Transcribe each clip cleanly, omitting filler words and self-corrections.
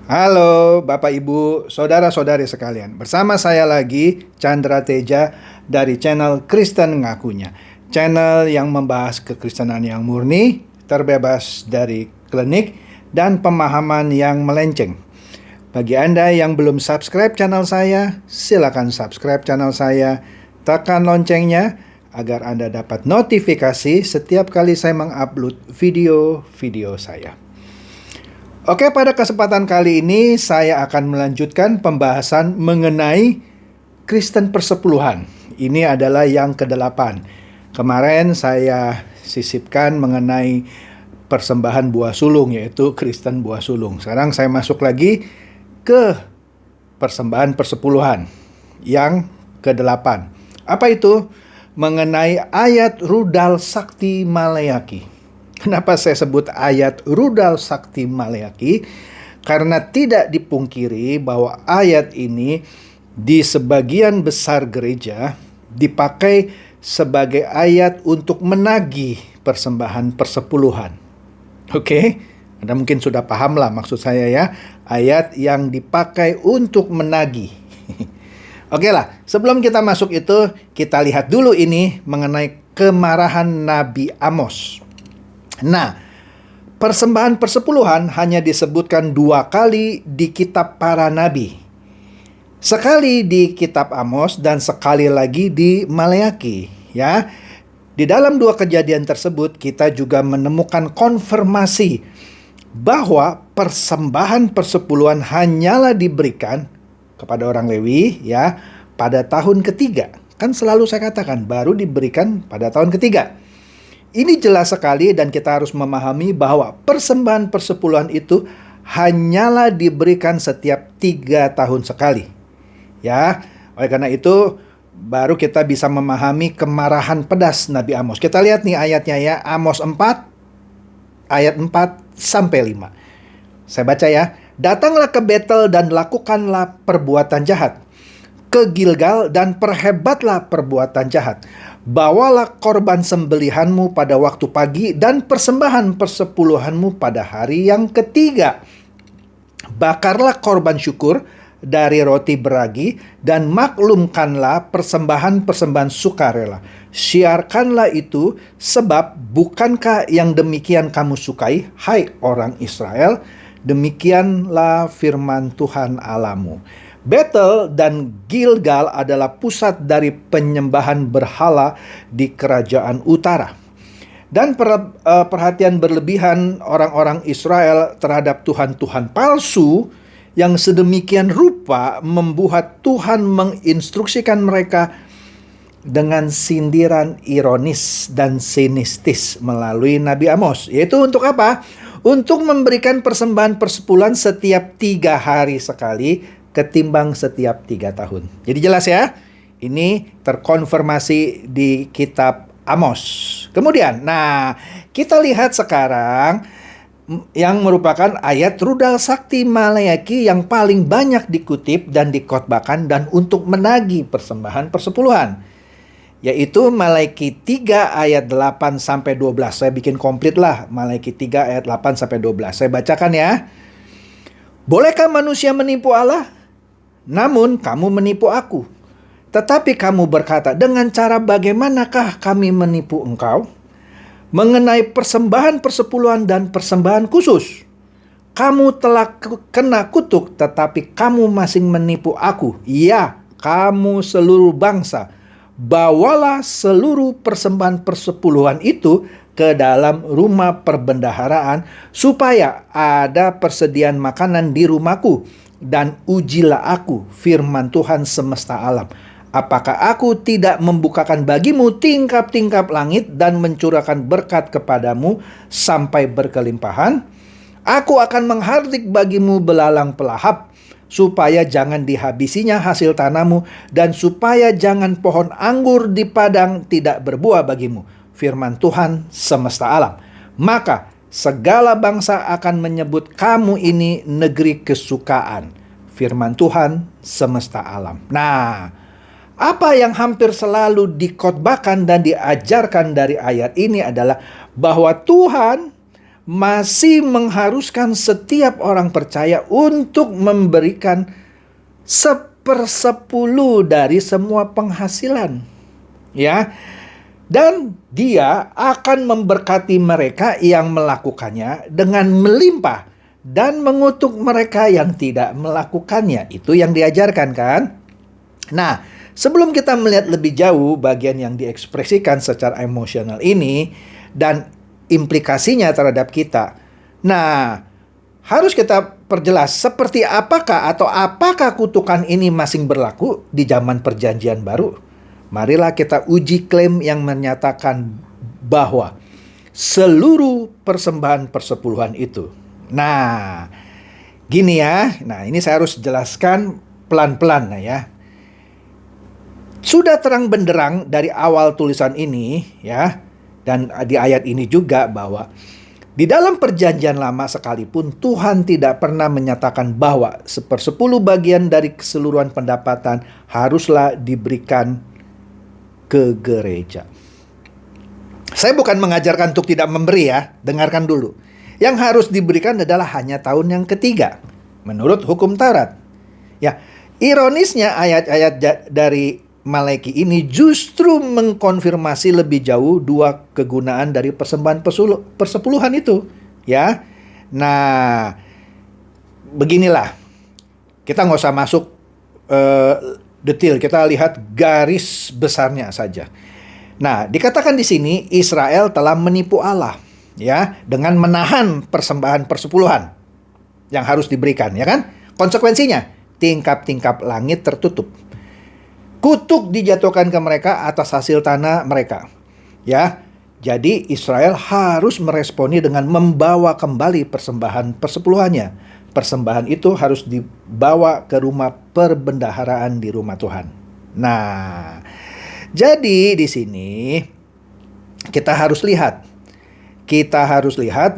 Halo Bapak Ibu, Saudara-saudari sekalian. Bersama saya lagi Chandra Teja dari channel Kristen Ngakunya. Channel yang membahas kekristenan yang murni, terbebas dari klinik dan pemahaman yang melenceng. Bagi Anda yang belum subscribe channel saya, silakan subscribe channel saya. Tekan loncengnya agar Anda dapat notifikasi setiap kali saya mengupload video-video saya. Oke, pada kesempatan kali ini saya akan melanjutkan pembahasan mengenai Kristen Persepuluhan. Ini adalah yang ke-8. Kemarin saya sisipkan mengenai persembahan buah sulung, yaitu Kristen buah sulung. Sekarang saya masuk lagi ke persembahan persepuluhan yang ke-8. Apa itu? Mengenai ayat rudal sakti Maleaki. Kenapa saya sebut ayat rudal sakti Maleaki? Karena tidak dipungkiri bahwa ayat ini di sebagian besar gereja dipakai sebagai ayat untuk menagih persembahan persepuluhan. Oke? Anda mungkin sudah paham lah maksud saya ya. Ayat yang dipakai untuk menagih. Oke lah, sebelum kita masuk itu, kita lihat dulu ini mengenai kemarahan Nabi Amos. Nah, persembahan persepuluhan hanya disebutkan 2 kali di kitab para nabi. Sekali di kitab Amos dan sekali lagi di Maleaki, ya. Di dalam 2 kejadian tersebut kita juga menemukan konfirmasi bahwa persembahan persepuluhan hanyalah diberikan kepada orang Lewi, ya, pada tahun ketiga. Kan selalu saya katakan baru diberikan pada tahun ketiga. Ini jelas sekali dan kita harus memahami bahwa persembahan persepuluhan itu hanyalah diberikan setiap 3 tahun sekali. Ya, oleh karena itu baru kita bisa memahami kemarahan pedas Nabi Amos. Kita lihat nih ayatnya ya, Amos 4 ayat 4 sampai 5. Saya baca ya. Datanglah ke Betel dan lakukanlah perbuatan jahat. Ke Gilgal dan perhebatlah perbuatan jahat. Bawalah korban sembelihanmu pada waktu pagi dan persembahan persepuluhanmu pada hari yang ketiga. Bakarlah korban syukur dari roti beragi dan maklumkanlah persembahan-persembahan sukarela. Siarkanlah itu, sebab bukankah yang demikian kamu sukai, hai orang Israel? Demikianlah firman Tuhan Allahmu. Betel dan Gilgal adalah pusat dari penyembahan berhala di kerajaan utara. Dan perhatian berlebihan orang-orang Israel terhadap Tuhan-Tuhan palsu yang sedemikian rupa membuat Tuhan menginstruksikan mereka dengan sindiran ironis dan sinistis melalui Nabi Amos. Yaitu untuk apa? Untuk memberikan persembahan persepuluhan setiap 3 hari sekali ketimbang setiap 3 tahun. Jadi jelas ya, ini terkonfirmasi di kitab Amos. Kemudian, nah kita lihat sekarang yang merupakan ayat rudal sakti Maleaki yang paling banyak dikutip dan dikhotbahkan dan untuk menagih persembahan persepuluhan, yaitu Maleaki 3 ayat 8 sampai 12. Saya bikin komplit lah Maleaki 3 ayat 8 sampai 12. Saya bacakan ya. Bolehkah manusia menipu Allah? Namun kamu menipu aku. Tetapi kamu berkata, dengan cara bagaimanakah kami menipu engkau? Mengenai persembahan persepuluhan dan persembahan khusus. Kamu telah kena kutuk, tetapi kamu masih menipu aku. Ya, kamu seluruh bangsa. Bawalah seluruh persembahan persepuluhan itu ke dalam rumah perbendaharaan, supaya ada persediaan makanan di rumahku. Dan ujilah aku, firman Tuhan semesta alam. Apakah aku tidak membukakan bagimu tingkap-tingkap langit dan mencurahkan berkat kepadamu sampai berkelimpahan? Aku akan menghardik bagimu belalang pelahap, supaya jangan dihabisinya hasil tanahmu, dan supaya jangan pohon anggur di padang tidak berbuah bagimu, firman Tuhan semesta alam. Maka segala bangsa akan menyebut kamu ini negeri kesukaan, firman Tuhan semesta alam. Nah, apa yang hampir selalu dikhotbahkan dan diajarkan dari ayat ini adalah bahwa Tuhan masih mengharuskan setiap orang percaya untuk memberikan 1/10 dari semua penghasilan. Ya. Dan Dia akan memberkati mereka yang melakukannya dengan melimpah dan mengutuk mereka yang tidak melakukannya. Itu yang diajarkan kan? Nah, sebelum kita melihat lebih jauh bagian yang diekspresikan secara emosional ini dan implikasinya terhadap kita. Nah, harus kita perjelas seperti apakah kutukan ini masih berlaku di zaman Perjanjian Baru. Marilah kita uji klaim yang menyatakan bahwa seluruh persembahan persepuluhan itu. Nah, gini ya. Nah, ini saya harus jelaskan pelan-pelan ya. Sudah terang benderang dari awal tulisan ini ya. Dan di ayat ini juga bahwa di dalam Perjanjian Lama sekalipun Tuhan tidak pernah menyatakan bahwa 1/10 bagian dari keseluruhan pendapatan haruslah diberikan ke gereja. Saya bukan mengajarkan untuk tidak memberi ya, dengarkan dulu. Yang harus diberikan adalah hanya tahun yang ketiga menurut hukum Taurat. Ya, ironisnya ayat-ayat dari Malaki ini justru mengkonfirmasi lebih jauh dua kegunaan dari persembahan persepuluhan itu, ya. Nah, beginilah. Kita nggak usah masuk detail, kita lihat garis besarnya saja. Nah, dikatakan di sini Israel telah menipu Allah, ya, dengan menahan persembahan persepuluhan yang harus diberikan, ya kan? Konsekuensinya, tingkap-tingkap langit tertutup. Kutuk dijatuhkan ke mereka atas hasil tanah mereka. Ya, jadi Israel harus meresponi dengan membawa kembali persembahan persepuluhannya. Persembahan itu harus dibawa ke rumah perbendaharaan di rumah Tuhan. Nah, jadi di sini kita harus lihat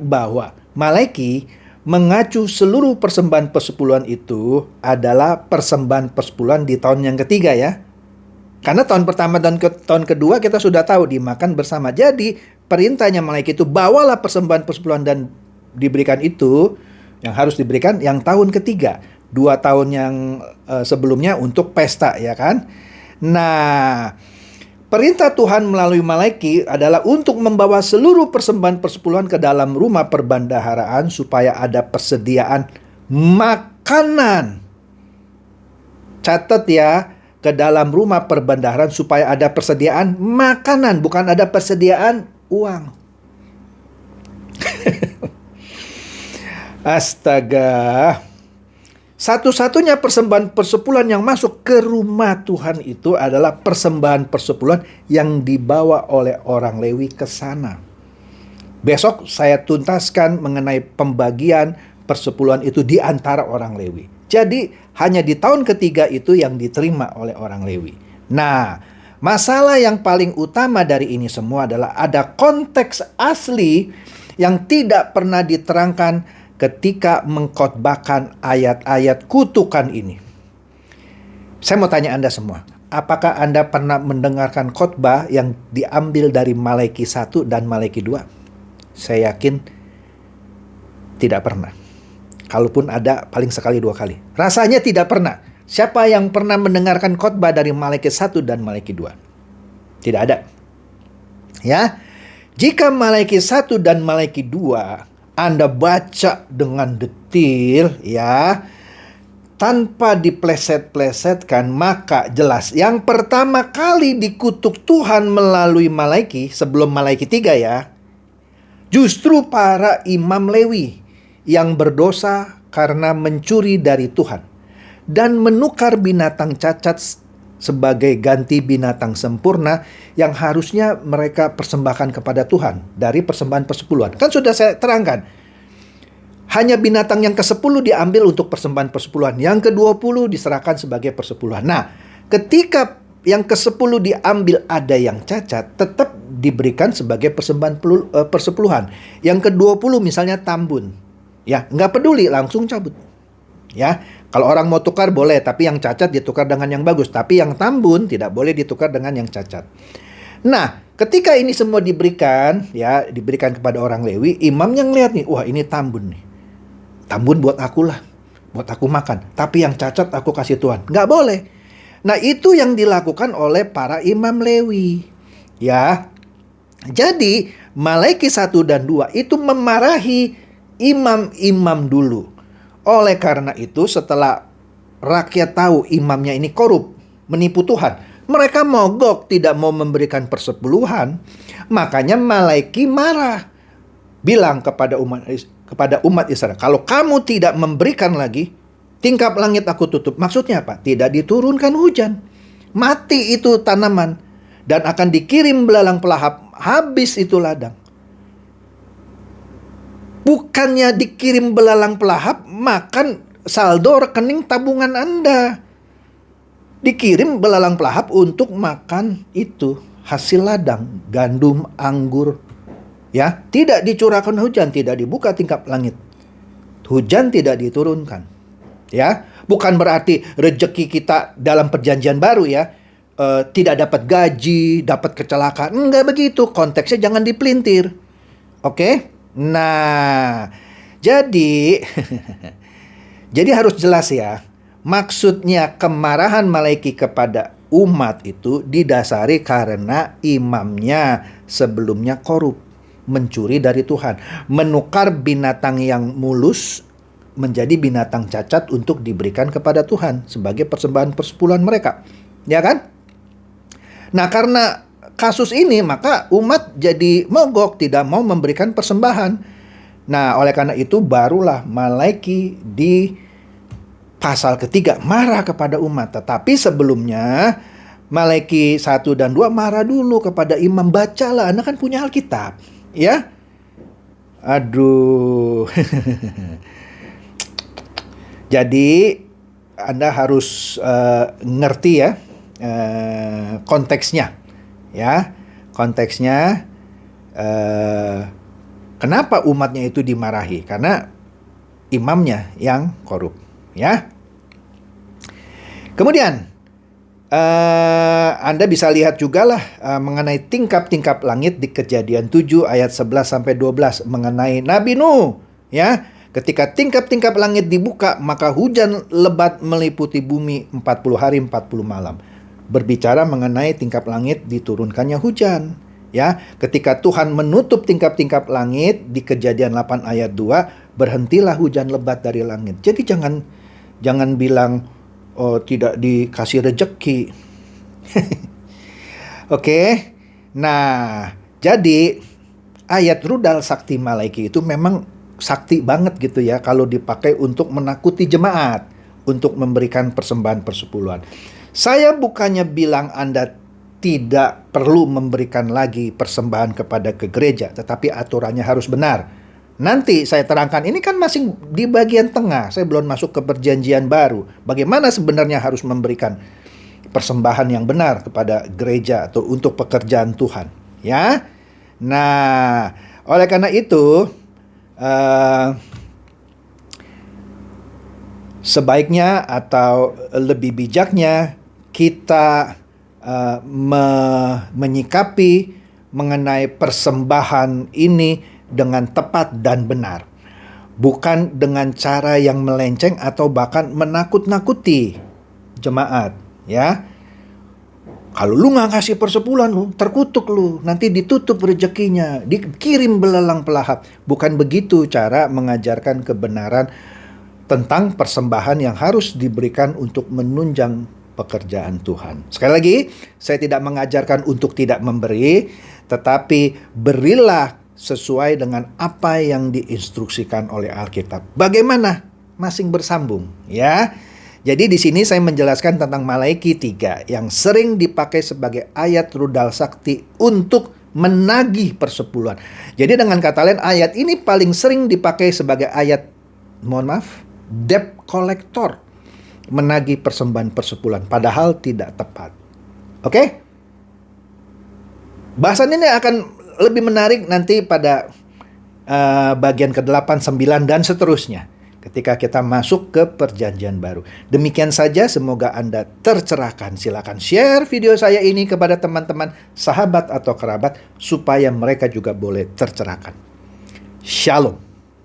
bahwa Malaki mengacu seluruh persembahan persepuluhan itu adalah persembahan persepuluhan di tahun yang ketiga ya. Karena tahun pertama dan tahun kedua kita sudah tahu dimakan bersama. Jadi perintahnya Malaki itu bawalah persembahan persepuluhan dan diberikan itu yang harus diberikan yang tahun ketiga. 2 tahun yang sebelumnya untuk pesta ya kan. Nah, perintah Tuhan melalui Malaki adalah untuk membawa seluruh persembahan persepuluhan ke dalam rumah perbendaharaan supaya ada persediaan makanan. Catat ya, ke dalam rumah perbendaharaan supaya ada persediaan makanan, bukan ada persediaan uang. Astaga. Satu-satunya persembahan persepuluhan yang masuk ke rumah Tuhan itu adalah persembahan persepuluhan yang dibawa oleh orang Lewi ke sana. Besok saya tuntaskan mengenai pembagian persepuluhan itu di antara orang Lewi. Jadi hanya di tahun ketiga itu yang diterima oleh orang Lewi. Nah, masalah yang paling utama dari ini semua adalah ada konteks asli yang tidak pernah diterangkan ketika mengkhotbahkan ayat-ayat kutukan ini. Saya mau tanya Anda semua, apakah Anda pernah mendengarkan khotbah yang diambil dari Malaki 1 dan Malaki 2? Saya yakin tidak pernah. Kalaupun ada, paling sekali 2 kali. Rasanya tidak pernah. Siapa yang pernah mendengarkan khotbah dari Malaki 1 dan Malaki 2? Tidak ada. Ya. Jika Malaki 1 dan Malaki 2 Anda baca dengan detail ya, tanpa dipleset-plesetkan, maka jelas yang pertama kali dikutuk Tuhan melalui Malaki, sebelum Malaki 3 ya, justru para imam Lewi yang berdosa karena mencuri dari Tuhan dan menukar binatang cacat sebagai ganti binatang sempurna yang harusnya mereka persembahkan kepada Tuhan dari persembahan persepuluhan. Kan sudah saya terangkan. Hanya binatang yang ke-10 diambil untuk persembahan persepuluhan, yang ke-20 diserahkan sebagai persepuluhan. Nah, ketika yang ke-10 diambil ada yang cacat, tetap diberikan sebagai persembahan persepuluhan. Yang ke-20 misalnya tambun. Ya, nggak peduli, langsung cabut. Ya, kalau orang mau tukar boleh, tapi yang cacat ditukar dengan yang bagus. Tapi yang tambun tidak boleh ditukar dengan yang cacat. Nah, ketika ini semua diberikan, ya, diberikan kepada orang Lewi, imamnya ngeliat nih, wah ini tambun nih. Tambun buat aku lah, buat aku makan. Tapi yang cacat aku kasih Tuhan. Nggak boleh. Nah, itu yang dilakukan oleh para imam Lewi. Ya, jadi Malaiki 1 dan 2 itu memarahi imam-imam dulu. Oleh karena itu, setelah rakyat tahu imamnya ini korup, menipu Tuhan, mereka mogok, tidak mau memberikan persepuluhan. Makanya Malaiki marah, bilang kepada umat Israel, kalau kamu tidak memberikan lagi, tingkap langit aku tutup. Maksudnya apa? Tidak diturunkan hujan, mati itu tanaman, dan akan dikirim belalang pelahap, habis itu ladang. Bukannya dikirim belalang pelahap, makan saldo rekening tabungan Anda. Dikirim belalang pelahap untuk makan itu hasil ladang, gandum, anggur. Ya, tidak dicurahkan hujan, tidak dibuka tingkap langit. Hujan tidak diturunkan. Ya, bukan berarti rezeki kita dalam perjanjian baru ya, tidak dapat gaji, dapat kecelakaan. Enggak begitu, konteksnya jangan dipelintir. Oke? Nah, jadi jadi harus jelas ya. Maksudnya kemarahan Malaiki kepada umat itu didasari karena imamnya sebelumnya korup, mencuri dari Tuhan, menukar binatang yang mulus menjadi binatang cacat untuk diberikan kepada Tuhan sebagai persembahan persepuluhan mereka. Ya kan? Nah, karena kasus ini maka umat jadi mogok, tidak mau memberikan persembahan. Nah, oleh karena itu barulah Malaiki di pasal ketiga marah kepada umat. Tetapi sebelumnya Malaiki 1 dan 2 marah dulu kepada imam. Bacalah, Anda kan punya Alkitab, ya. Aduh. Jadi Anda harus ngerti ya konteksnya, ya, konteksnya. Kenapa umatnya itu dimarahi? Karena imamnya yang korup, ya. Kemudian Anda bisa lihat juga lah mengenai tingkap-tingkap langit di Kejadian 7 ayat 11 sampai 12 mengenai Nabi Nuh, ya. Ketika tingkap-tingkap langit dibuka, maka hujan lebat meliputi bumi 40 hari 40 malam. Berbicara mengenai tingkap langit diturunkannya hujan. Ya, ketika Tuhan menutup tingkap-tingkap langit di Kejadian 8 ayat 2, berhentilah hujan lebat dari langit. Jadi jangan bilang oh tidak dikasih rejeki. Oke. Nah, jadi ayat rudal sakti Malaiki itu memang sakti banget gitu ya kalau dipakai untuk menakuti jemaat, untuk memberikan persembahan persepuluhan. Saya bukannya bilang Anda tidak perlu memberikan lagi persembahan kepada ke gereja, tetapi aturannya harus benar. Nanti saya terangkan, ini kan masih di bagian tengah, saya belum masuk ke perjanjian baru. Bagaimana sebenarnya harus memberikan persembahan yang benar kepada gereja atau untuk pekerjaan Tuhan, ya. Nah, oleh karena itu sebaiknya atau lebih bijaknya kita menyikapi mengenai persembahan ini dengan tepat dan benar, bukan dengan cara yang melenceng atau bahkan menakut-nakuti jemaat, ya. Kalau lu nggak kasih persepuluhan, lu terkutuk, lu nanti ditutup rezekinya, dikirim belalang pelahap. Bukan begitu cara mengajarkan kebenaran tentang persembahan yang harus diberikan untuk menunjang pekerjaan Tuhan. Sekali lagi, saya tidak mengajarkan untuk tidak memberi, tetapi berilah sesuai dengan apa yang diinstruksikan oleh Alkitab. Bagaimana? Masing bersambung, ya. Jadi di sini saya menjelaskan tentang Malaiki 3 yang sering dipakai sebagai ayat rudal sakti untuk menagih persepuluhan. Jadi dengan kata lain, ayat ini paling sering dipakai sebagai ayat, debt collector, menagih persembahan persepuluhan, padahal tidak tepat. Oke? Bahasan ini akan lebih menarik nanti pada bagian ke-8, 9 dan seterusnya. ketika kita masuk ke perjanjian baru. Demikian saja, semoga Anda tercerahkan. Silakan share video saya ini kepada teman-teman, sahabat atau kerabat supaya mereka juga boleh tercerahkan. Shalom.